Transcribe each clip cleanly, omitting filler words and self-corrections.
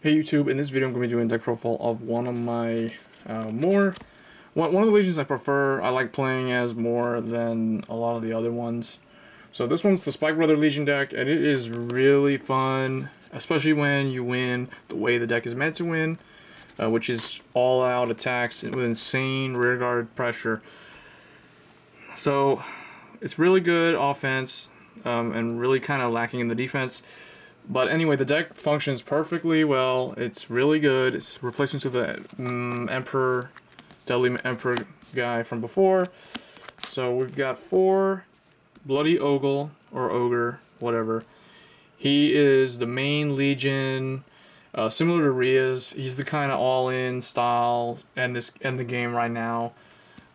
Hey YouTube, in this video I'm going to be doing a deck profile of one of my one of the legions I prefer. I like playing as more than a lot of the other ones. So this one's the Spike Brother Legion deck, and it is really fun, especially when you win the way the deck is meant to win, which is all out attacks with insane rearguard pressure. So it's really good offense, and really kind of lacking in the defense. But anyway, the deck functions perfectly well. It's really good. It's a replacement to the Emperor, Deadly Emperor guy from before. So we've got 4 Bloody Ogle, or Ogre, whatever. He is the main Legion, similar to Ria's. He's the kind of all-in style and the game right now.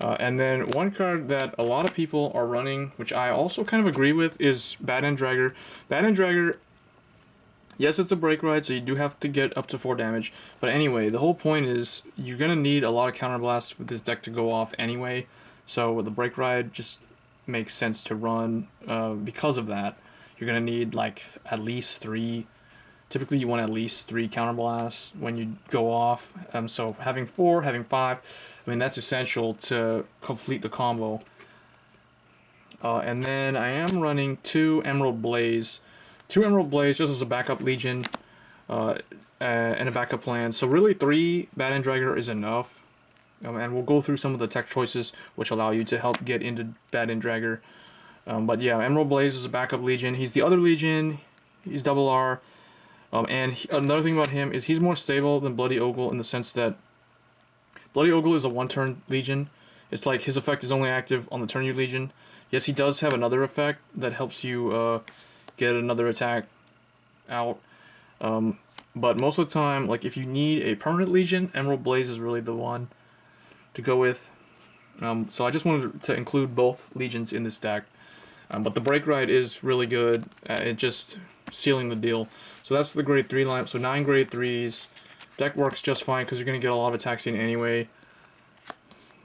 And then one card that a lot of people are running, which I also kind of agree with, is Bad End Dragger. Bad End Dragger, yes, it's a break ride, so you do have to get up to 4 damage. But anyway, the whole point is you're going to need a lot of counterblasts for this deck to go off anyway. So with the break ride just makes sense to run because of that. You're going to need like at least 3. Typically you want at least 3 counterblasts when you go off. So having 4, having 5, I mean that's essential to complete the combo. And then I am running 2 Emerald Blaze. 2 Emerald Blaze just as a backup Legion and a backup plan. So really 3 Bad End Dragger is enough. And we'll go through some of the tech choices which allow you to help get into Bad End Dragger. But yeah, Emerald Blaze is a backup Legion. He's the other Legion. He's double R. Another thing about him is he's more stable than Bloody Ogle in the sense that Bloody Ogle is a 1-turn Legion. It's like his effect is only active on the turn you Legion. Yes, he does have another effect that helps you get another attack out. But most of the time, like if you need a permanent Legion, Emerald Blaze is really the one to go with. So I just wanted to include both Legions in this deck. But the break ride is really good at just sealing the deal. So that's the grade 3 lineup. So 9 grade 3s. Deck works just fine because you're going to get a lot of attacks in anyway.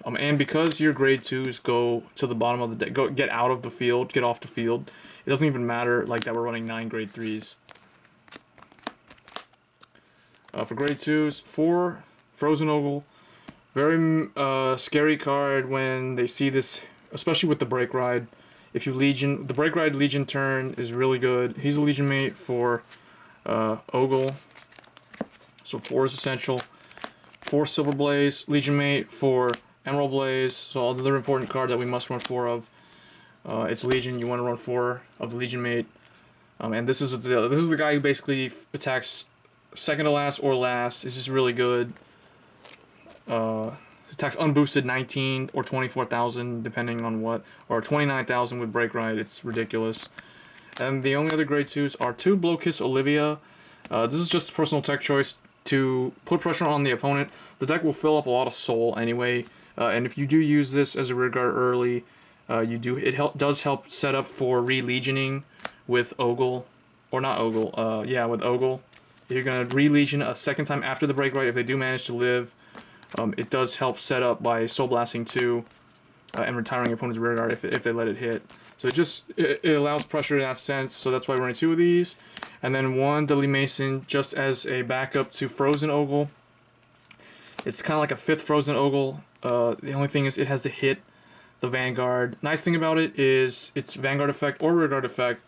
And because your grade 2s go to the bottom of the deck, get out of the field, get off the field, it doesn't even matter like that we're running 9 grade 3s. For grade 2s, 4 Frozen Ogle. Very scary card when they see this, especially with the break ride. If you Legion, the break ride Legion turn is really good. He's a Legion mate for Ogle. So 4 is essential. 4 Silver Blaze, Legion mate for Emerald Blaze. So another important card that we must run 4 of. It's Legion. You want to run 4 of the Legion mate. And this is the guy who basically attacks second to last or last. It's just really good. Attacks unboosted 19 or 24,000 depending on what, or 29,000 with break ride. It's ridiculous. And the only other grade 2s are 2 Blowkiss Olivia. This is just a personal tech choice to put pressure on the opponent. The deck will fill up a lot of soul anyway, and if you do use this as a rearguard early, it does help set up for re-legioning with Ogle, or not Ogle, yeah, with Ogle. You're gonna re-legion a second time after the break ride if they do manage to live. It does help set up by Soul Blasting 2 and retiring opponent's rearguard if they let it hit. So it allows pressure in that sense, so that's why we're running 2 of these. And then 1 Deadly Mason just as a backup to Frozen Ogle. It's kind of like a 5th Frozen Ogle. The only thing is it has to hit the Vanguard. Nice thing about it is it's Vanguard effect or rearguard effect.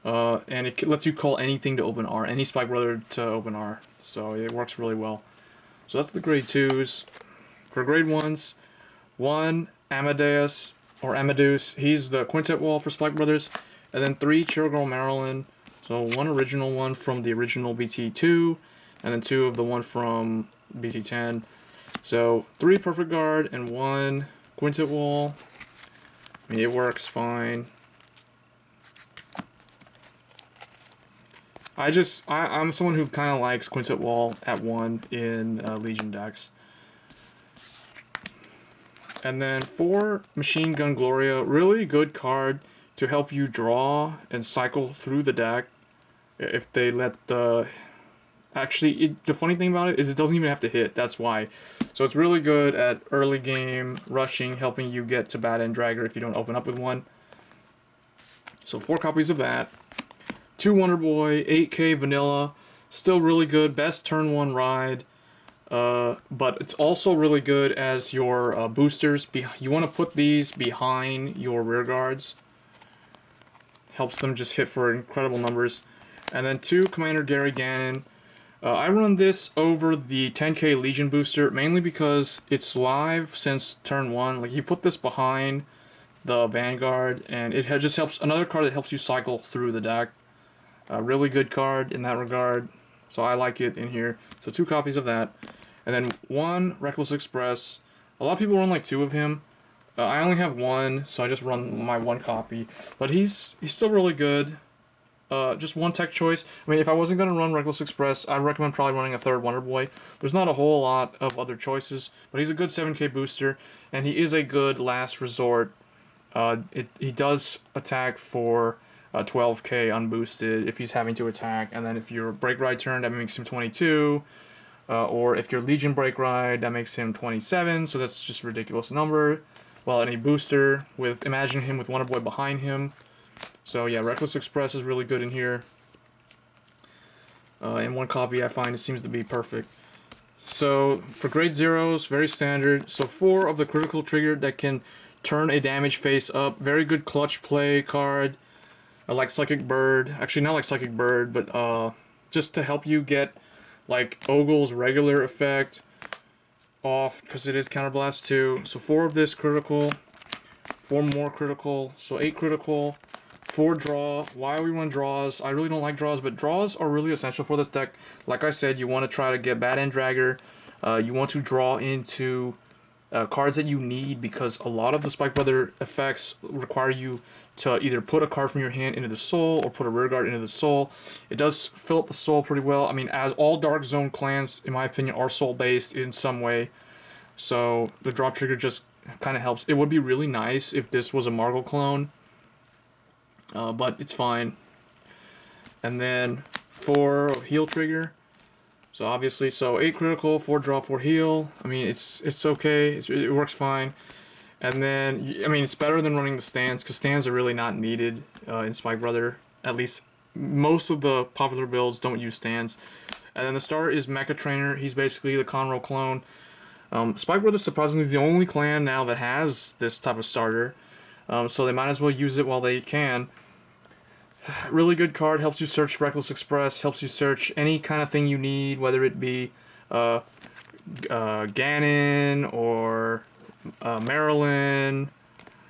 And it lets you call anything to open R, any Spike Brother to open R. So it works really well. So that's the grade 2s. For grade 1s, 1 Amadeus, or Amadeus, he's the Quintet Wall for Spike Brothers. And then 3 Chill Girl Marilyn. So 1 original one from the original BT2, and then 2 of the one from BT10. So 3 Perfect Guard and 1 Quintet Wall. I mean, it works fine. I'm someone who kind of likes Quintet Wall at 1 in Legion decks. And then 4 Machine Gun Gloria, really good card to help you draw and cycle through the deck. If they let the... Actually, the funny thing about it is it doesn't even have to hit, that's why. So it's really good at early game rushing, helping you get to Bad End Dragger if you don't open up with 1. So 4 copies of that. 2 Wonder Boy, 8K Vanilla. Still really good, best turn 1 ride. But it's also really good as your boosters. You want to put these behind your rear guards. Helps them just hit for incredible numbers. And then 2, Commander Gary Gannon. I run this over the 10k Legion booster, mainly because it's live since turn 1. Like, you put this behind the Vanguard, and it just helps, another card that helps you cycle through the deck. A really good card in that regard, so I like it in here. So 2 copies of that. And then 1 Reckless Express. A lot of people run like 2 of him. I only have 1, so I just run my 1 copy. But he's still really good. Just 1 tech choice. I mean, if I wasn't going to run Reckless Express, I'd recommend probably running a 3rd Wonder Boy. There's not a whole lot of other choices, but he's a good 7k booster, and he is a good last resort. He does attack for 12k unboosted if he's having to attack, and then if you're break ride turn, that makes him 22. Or if you're Legion break ride, that makes him 27, so that's just a ridiculous number. Well, and a booster, imagine him with Wonder Boy behind him. So yeah, Reckless Express is really good in here. In 1 copy, I find it seems to be perfect. So for grade 0s, very standard. So 4 of the critical trigger that can turn a damage face up. Very good clutch play card. Like Psychic Bird. Actually, not like Psychic Bird, but just to help you get like Ogle's regular effect off, because it is Counterblast 2. So 4 of this critical, 4 more critical, so 8 critical, 4 draw. Why we run draws? I really don't like draws, but draws are really essential for this deck. Like I said, you want to try to get Bad End Dragger. You want to draw into cards that you need, because a lot of the Spike Brother effects require you to either put a card from your hand into the soul or put a rear guard into the soul. It does fill up the soul pretty well. I mean, as all Dark Zone clans, in my opinion, are soul based in some way. So the draw trigger just kind of helps. It would be really nice if this was a Margle clone, but it's fine. And then 4 heal trigger. So obviously, 8 critical, 4 draw, 4 heal. I mean, it's okay. It works fine. And then, I mean, it's better than running the stands, because stands are really not needed in Spike Brother. At least most of the popular builds don't use stands. And then the starter is Mecha Trainer. He's basically the Conroe clone. Spike Brother, surprisingly, is the only clan now that has this type of starter. So they might as well use it while they can. Really good card, helps you search Reckless Express, helps you search any kind of thing you need, whether it be Ganon or Marilyn.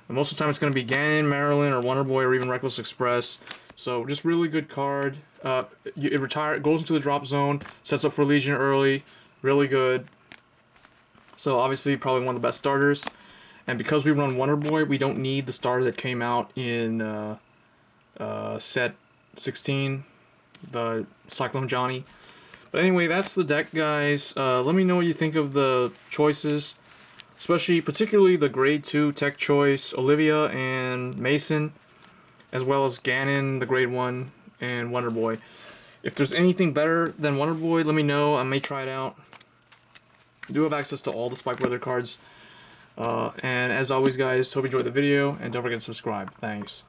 Most of the time it's going to be Ganon, Marilyn, or Wonder Boy, or even Reckless Express. So just really good card. It goes into the drop zone, sets up for Legion early, really good. So obviously probably one of the best starters. And because we run Wonder Boy, we don't need the starter that came out in set 16, the Cyclone Johnny. But anyway, that's the deck, guys. Let me know what you think of the choices, particularly the grade 2 tech choice, Olivia and Mason, as well as Ganon, the grade 1, and Wonder Boy. If there's anything better than Wonder Boy, let me know. I may try it out. I do have access to all the Spike Brother cards. And as always, guys, hope you enjoyed the video, and don't forget to subscribe. Thanks.